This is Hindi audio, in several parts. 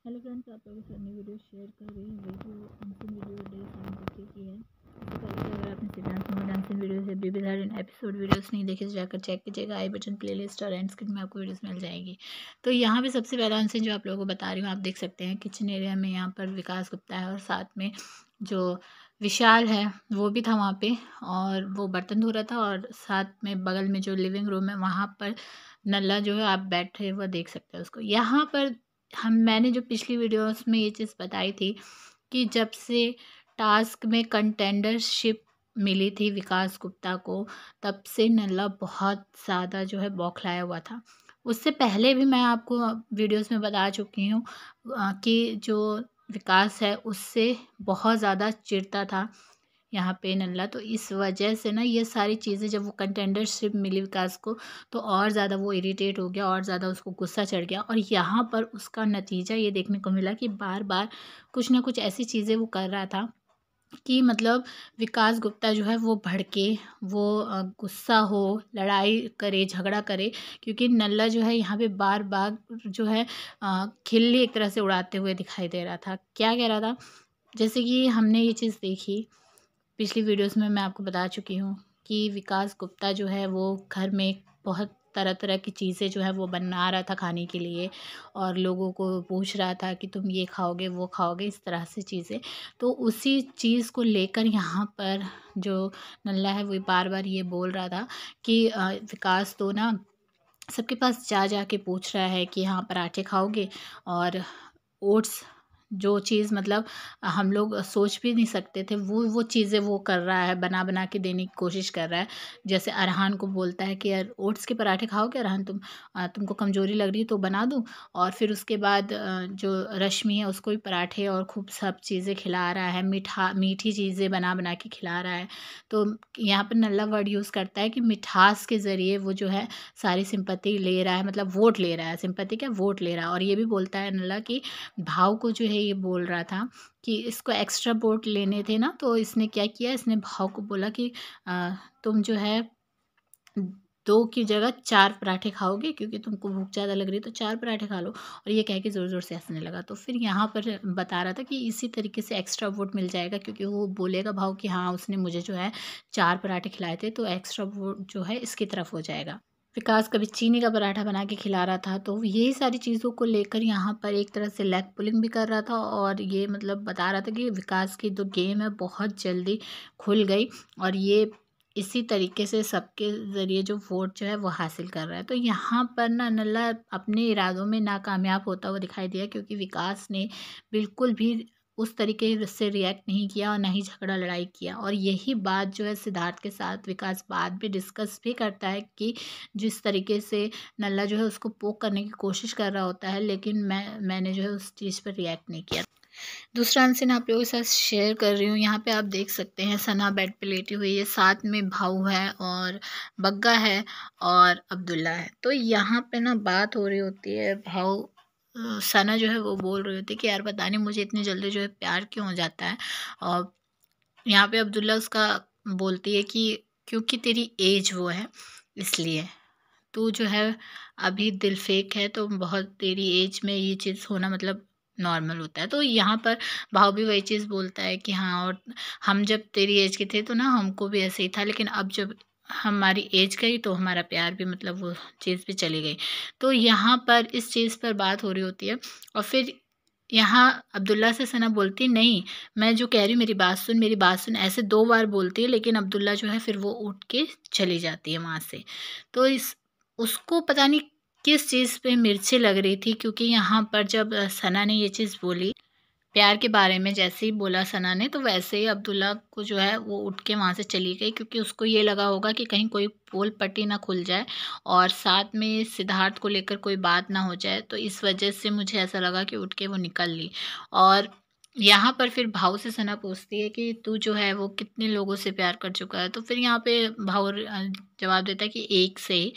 हेलो फ्रेंड्स, आप लोगों के साथ नई वीडियो शेयर कर रही हूँ। वीडियो अनसिन वीडियो डे 7 बजे की है। इससे पहले कि अगर आपने सिद्धांत अनसिन वीडियो से बेबी एपिसोड वीडियोस नहीं देखे तो जाकर चेक कीजिएगा। आई बटन प्लेलिस्ट और एंड स्क्रीन में आपको वीडियोस मिल जाएगी। तो यहाँ पे सबसे पहला अनसिन जो आप लोगों को बता रही हूँ, आप देख सकते हैं किचन एरिया में यहाँ पर विकास गुप्ता है और साथ में जो विशाल है वो भी था वहाँ पे, और वो बर्तन धो रहा था। और साथ में बगल में जो लिविंग रूम है वहाँ पर नल्ला जो है आप बैठे हुए देख सकते हैं उसको। यहाँ पर मैंने जो पिछली वीडियोस में ये चीज़ बताई थी कि जब से टास्क में कंटेंडरशिप मिली थी विकास गुप्ता को, तब से नल्ला बहुत ज़्यादा जो है बौखलाया हुआ था। उससे पहले भी मैं आपको वीडियोस में बता चुकी हूँ कि जो विकास है उससे बहुत ज़्यादा चिढ़ता था यहाँ पे नल्ला। तो इस वजह से ना ये सारी चीज़ें, जब वो कंटेंडरशिप मिली विकास को तो और ज़्यादा वो इरिटेट हो गया और ज़्यादा उसको गुस्सा चढ़ गया। और यहाँ पर उसका नतीजा ये देखने को मिला कि बार बार कुछ ना कुछ ऐसी चीज़ें वो कर रहा था कि मतलब विकास गुप्ता जो है वो भड़के, वो गुस्सा हो, लड़ाई करे, झगड़ा करे। क्योंकि नल्ला जो है यहाँ पे बार बार जो है खिल्ली एक तरह से उड़ाते हुए दिखाई दे रहा था। क्या कह रहा था, जैसे कि हमने ये चीज़ देखी पिछली वीडियोस में, मैं आपको बता चुकी हूँ कि विकास गुप्ता जो है वो घर में बहुत तरह तरह की चीज़ें जो है वो बना रहा था खाने के लिए, और लोगों को पूछ रहा था कि तुम ये खाओगे वो खाओगे, इस तरह से चीज़ें। तो उसी चीज़ को लेकर यहाँ पर जो नल्ला है वो बार बार ये बोल रहा था कि विकास तो ना सबके पास जा जा के पूछ रहा है कि हाँ पराठे खाओगे, और ओट्स जो चीज़ मतलब हम लोग सोच भी नहीं सकते थे, वो चीज़ें वो कर रहा है, बना बना के देने की कोशिश कर रहा है। जैसे अरहान को बोलता है कि यार ओट्स के पराठे खाओगे अरहान, तुमको कमज़ोरी लग रही है तो बना दूँ। और फिर उसके बाद जो रश्मि है उसको भी पराठे और खूब सब चीज़ें खिला रहा है, मीठी चीज़ें बना बना के खिला रहा है। तो यहाँ पर नल्ला वर्ड यूज़ करता है कि मिठास के ज़रिए वो जो है सारी सिंपैथी ले रहा है, मतलब वोट ले रहा है, सिंपैथी क्या वोट ले रहा है। और ये भी बोलता है नल्ला कि भाव को जो है ये बोल रहा था कि इसको एक्स्ट्रा वोट लेने थे ना, तो इसने क्या किया, इसने भाव को बोला कि तुम जो है 2 की जगह 4 पराठे खाओगे, क्योंकि तुमको भूख ज़्यादा लग रही है तो 4 पराठे खा लो। और ये कह के ज़ोर-ज़ोर से हँसने लगा। तो फिर यहाँ पर बता रहा था कि इसी तरीके से एक्स्ट्रा वोट मिल जाएगा, क्योंकि वो बोलेगा भाव कि हाँ, उसने मुझे जो है 4 पराठे खिलाए थे, तो एक्स्ट्रा वोट जो है इसकी तरफ हो जाएगा। विकास कभी चीनी का पराठा बना के खिला रहा था। तो यही सारी चीज़ों को लेकर यहाँ पर एक तरह से लेग पुलिंग भी कर रहा था, और ये मतलब बता रहा था कि विकास की जो गेम है बहुत जल्दी खुल गई, और ये इसी तरीके से सबके ज़रिए जो वोट जो है वो हासिल कर रहा है। तो यहाँ पर ना नल्ला अपने इरादों में नाकामयाब होता हुआ दिखाई दिया, क्योंकि विकास ने बिल्कुल भी उस तरीके से रिएक्ट नहीं किया और ना ही झगड़ा लड़ाई किया। और यही बात जो है सिद्धार्थ के साथ विकास बाद में डिस्कस भी करता है कि जिस तरीके से नल्ला जो है उसको पोक करने की कोशिश कर रहा होता है, लेकिन मैंने जो है उस चीज़ पर रिएक्ट नहीं किया। दूसरा अनसीन आप लोगों के साथ शेयर कर रही हूँ। यहाँ पे आप देख सकते हैं सना बेड पे लेटी हुई है, साथ में भाऊ है और बग्गा है और अब्दुल्ला है। तो यहाँ पे ना बात हो रही होती है, भाऊ सना जो है वो बोल रही होती है कि यार पता नहीं मुझे इतनी जल्दी जो है प्यार क्यों हो जाता है। और यहाँ पे अब्दुल्ला उसका बोलती है कि क्योंकि तेरी एज वो है इसलिए, तू जो है अभी दिल फेक है, तो बहुत तेरी एज में ये चीज़ होना मतलब नॉर्मल होता है। तो यहाँ पर भाव भी वही चीज़ बोलता है कि हाँ, और हम जब तेरी एज के थे तो ना हमको भी ऐसे ही था, लेकिन अब जब हमारी एज गई तो हमारा प्यार भी मतलब वो चीज़ भी चली गई। तो यहाँ पर इस चीज़ पर बात हो रही होती है। और फिर यहाँ अब्दुल्ला से सना बोलती नहीं, मैं जो कह रही हूँ मेरी बात सुन, मेरी बात सुन, ऐसे 2 बार बोलती है, लेकिन अब्दुल्ला जो है फिर वो उठ के चली जाती है वहाँ से। तो इस उसको पता नहीं किस चीज़ पे मिर्ची लग रही थी, क्योंकि यहाँ पर जब सना ने ये चीज़ बोली प्यार के बारे में, जैसे ही बोला सना ने, तो वैसे ही अब्दुल्ला को जो है वो उठ के वहाँ से चली गई, क्योंकि उसको ये लगा होगा कि कहीं कोई पोल पट्टी ना खुल जाए और साथ में सिद्धार्थ को लेकर कोई बात ना हो जाए। तो इस वजह से मुझे ऐसा लगा कि उठ के वो निकल ली। और यहाँ पर फिर भाव से सना पूछती है कि तू जो है वो कितने लोगों से प्यार कर चुका है। तो फिर यहाँ पे भाव जवाब देता है कि एक से ही।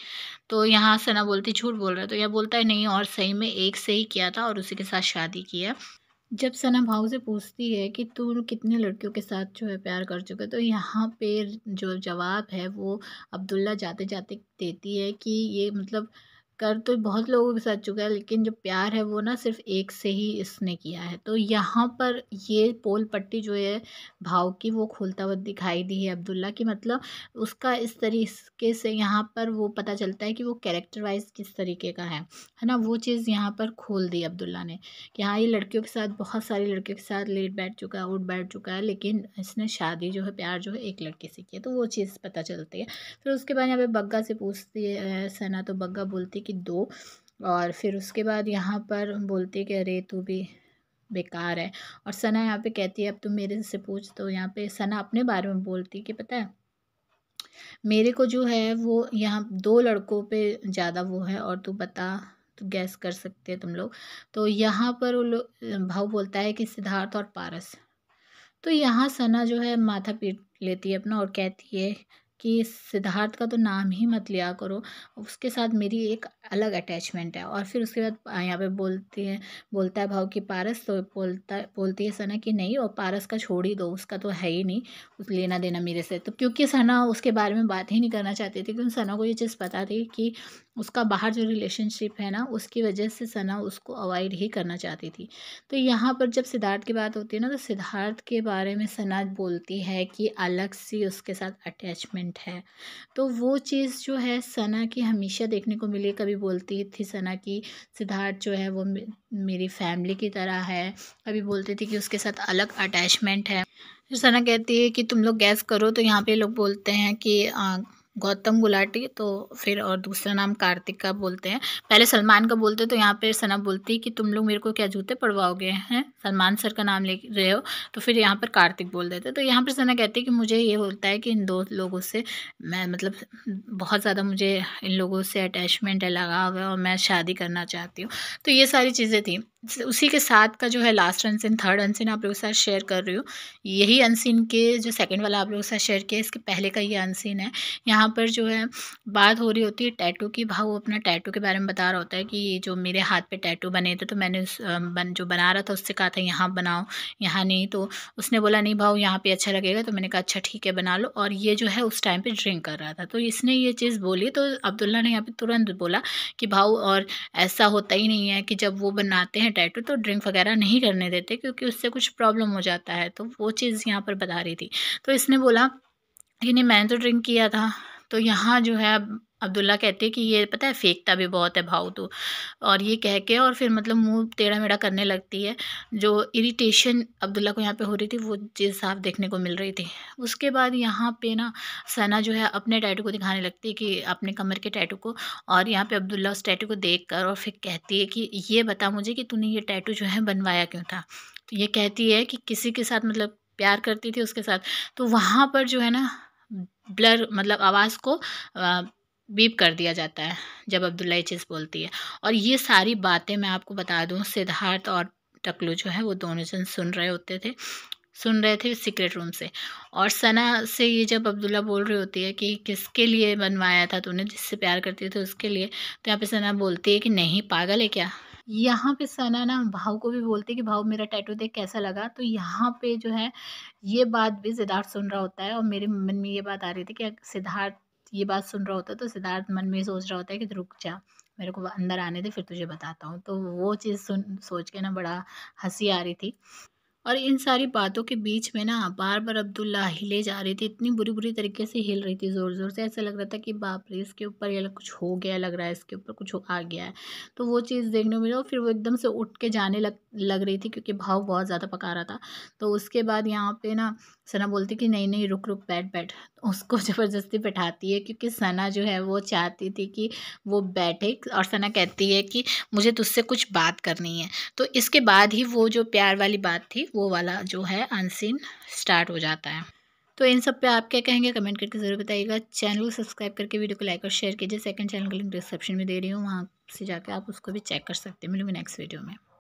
तो यहाँ सना बोलती झूठ बोल रहा है, तो यह बोलता है नहीं, और सही में एक से ही किया था और उसी के साथ शादी की है। जब सना भाव से पूछती है कि तू कितने लड़कियों के साथ जो है प्यार कर चुका है, तो यहाँ पे जो जवाब है वो अब्दुल्ला जाते जाते देती है कि ये मतलब कर तो बहुत लोगों के साथ चुका है, लेकिन जो प्यार है वो ना सिर्फ एक से ही इसने किया है। तो यहाँ पर ये पोल पट्टी जो है भाव की वो खोलता हुआ दिखाई दी है अब्दुल्ला की, मतलब उसका इस तरीके से यहाँ पर वो पता चलता है कि वो कैरेक्टर वाइज किस तरीके का है ना। वो चीज़ यहाँ पर खोल दी अब्दुल्ला ने कि हाँ ये लड़कियों के साथ, बहुत सारी लड़कियों के साथ लेट बैठ चुका है, उठ बैठ चुका है, लेकिन इसने शादी जो है, प्यार जो है एक लड़की से की है। तो वो चीज़ पता चलती है। फिर उसके बाद यहाँ पे बग्गा से पूछती है सना, तो बग्गा बोलती कि 2। और फिर उसके बाद यहाँ पर बोलती है कि अरे तू भी बेकार है। और सना यहाँ पे कहती है अब तुम मेरे से पूछ। तो यहाँ पे सना अपने बारे में बोलती है कि पता है मेरे को जो है वो यहाँ 2 लड़कों पे ज़्यादा वो है, और तू बता, तो गैस कर सकते हैं तुम लोग। तो यहाँ पर वो लोग भाव बोलता है कि सिद्धार्थ और पारस। तो यहाँ सना जो है माथा पीट लेती है अपना और कहती है कि सिद्धार्थ का तो नाम ही मत लिया करो, उसके साथ मेरी एक अलग अटैचमेंट है। और फिर उसके बाद यहाँ पे बोलता है भाव कि पारस, तो बोलती है सना कि नहीं, और पारस का छोड़ ही दो, उसका तो है ही नहीं उस लेना देना मेरे से। तो क्योंकि सना उसके बारे में बात ही नहीं करना चाहती थी, क्योंकि सना को ये चीज़ पता थी कि उसका बाहर जो रिलेशनशिप है ना, उसकी वजह से सना उसको अवॉइड ही करना चाहती थी। तो यहाँ पर जब सिद्धार्थ की बात होती है ना, तो सिद्धार्थ के बारे में सना बोलती है कि अलग सी उसके साथ अटैचमेंट है। तो वो चीज़ जो है सना की हमेशा देखने को मिली। कभी बोलती थी सना कि सिद्धार्थ जो है वो मेरी फैमिली की तरह है, कभी बोलती थी कि उसके साथ अलग अटैचमेंट है। फिर सना कहती है कि तुम लोग गैस करो। तो यहाँ पे लोग बोलते हैं कि गौतम गुलाटी, तो फिर और दूसरा नाम कार्तिक का बोलते हैं। पहले सलमान का बोलते, तो यहाँ पे सना बोलती है कि तुम लोग मेरे को क्या जूते पड़वाओगे हैं, सलमान सर का नाम ले रहे हो। तो फिर यहाँ पर कार्तिक बोल देते। तो यहाँ पर सना कहती है कि मुझे ये होता है कि इन 2 लोगों से मैं, मतलब बहुत ज़्यादा मुझे इन लोगों से अटैचमेंट है, लगाव है, और मैं शादी करना चाहती हूँ। तो ये सारी चीज़ें थी। उसी के साथ का जो है लास्ट अनसीन, थर्ड अनसीन आप लोगों के साथ शेयर कर रही हूँ। यही अनसीन के जो सेकंड वाला आप लोगों के साथ शेयर किया, इसके पहले का ये अनसीन है। यहाँ पर जो है बात हो रही होती है टैटू की। भाव अपना टैटू के बारे में बता रहा होता है कि ये जो मेरे हाथ पे टैटू बने थे, तो मैंने जो बना रहा था उससे कहा था यहाँ बनाओ, यहाँ नहीं। तो उसने बोला नहीं भाव यहाँ पे अच्छा लगेगा। तो मैंने कहा अच्छा ठीक है बना लो। और ये जो है उस टाइम पे ड्रिंक कर रहा था, तो इसने ये चीज़ बोली। तो अब्दुल्ला ने यहाँ पे तुरंत बोला कि भाव, और ऐसा होता ही नहीं है कि जब वो बनाते हैं टैटू तो ड्रिंक वगैरह नहीं करने देते, क्योंकि उससे कुछ प्रॉब्लम हो जाता है। तो वो चीज़ यहाँ पर बता रही थी। तो इसने बोला कि नहीं मैंने तो ड्रिंक किया था। तो यहाँ जो है अब्दुल्ला कहते हैं कि ये पता है फेंकता भी बहुत है भाव तो। और ये कह के और फिर मतलब मुंह टेढ़ा मेढ़ा करने लगती है। जो इरिटेशन अब्दुल्ला को यहाँ पे हो रही थी, वो चीज़ साफ देखने को मिल रही थी। उसके बाद यहाँ पे ना सना जो है अपने टैटू को दिखाने लगती है, कि अपने कमर के टैटू को। और यहाँ पे अब्दुल्ला उस टैटू को देख कर और फिर कहती है कि ये बता मुझे कि तूने ये टैटू जो है बनवाया क्यों था। तो ये कहती है कि किसी के साथ, मतलब प्यार करती थी उसके साथ। तो वहाँ पर जो है ना ब्लर, मतलब आवाज़ को बीप कर दिया जाता है जब अब्दुल्ला ये चीज़ बोलती है। और ये सारी बातें मैं आपको बता दूँ, सिद्धार्थ और टकलू जो है वो दोनों जन सुन रहे थे सीक्रेट रूम से। और सना से ये जब अब्दुल्ला बोल रही होती है कि किसके लिए बनवाया था तूने, जिससे प्यार करती थी उसके लिए। तो यहाँ पे सना बोलती है कि नहीं पागल है क्या। यहाँ पे सना ना भाव को भी बोलती है कि भाव मेरा टैटू देख कैसा लगा। तो यहाँ पे जो है ये बात भी सिद्धार्थ सुन रहा होता है, और मेरे मन में ये बात आ रही थी कि सिद्धार्थ ये बात सुन रहा होता है, तो सिद्धार्थ मन में सोच रहा होता है कि रुक जा, मेरे को अंदर आने दे फिर तुझे बताता हूँ। तो वो चीज़ सोच के ना बड़ा हंसी आ रही थी। और इन सारी बातों के बीच में ना बार-बार अब्दुल्ला हिले जा रही थी, इतनी बुरी-बुरी तरीके से हिल रही थी ज़ोर-ज़ोर से, ऐसा लग रहा था कि बाप रे! इसके ऊपर ये कुछ हो गया, लग रहा है इसके ऊपर कुछ आ गया है। तो वो चीज़ देखने को मिला, और फिर वो एकदम से उठ के जाने लग रही थी, क्योंकि भाव बहुत ज़्यादा पका रहा था। तो उसके बाद यहाँ पे ना सना बोलती कि नहीं, नहीं रुक, बैठ। उसको ज़बरदस्ती बैठाती है, क्योंकि सना जो है वो चाहती थी कि वो बैठे, और सना कहती है कि मुझे तुझसे कुछ बात करनी है। तो इसके बाद ही वो जो प्यार वाली बात थी, वो वाला जो है अनसीन स्टार्ट हो जाता है। तो इन सब पे आप क्या कहेंगे कमेंट करके ज़रूर बताइएगा। चैनल को सब्सक्राइब करके वीडियो को लाइक और शेयर कीजिए। सेकंड चैनल का लिंक डिस्क्रिप्शन में दे रही हूँ, वहाँ से जाकर आप उसको भी चेक कर सकते हैं। मिलूंगी नेक्स्ट वीडियो में।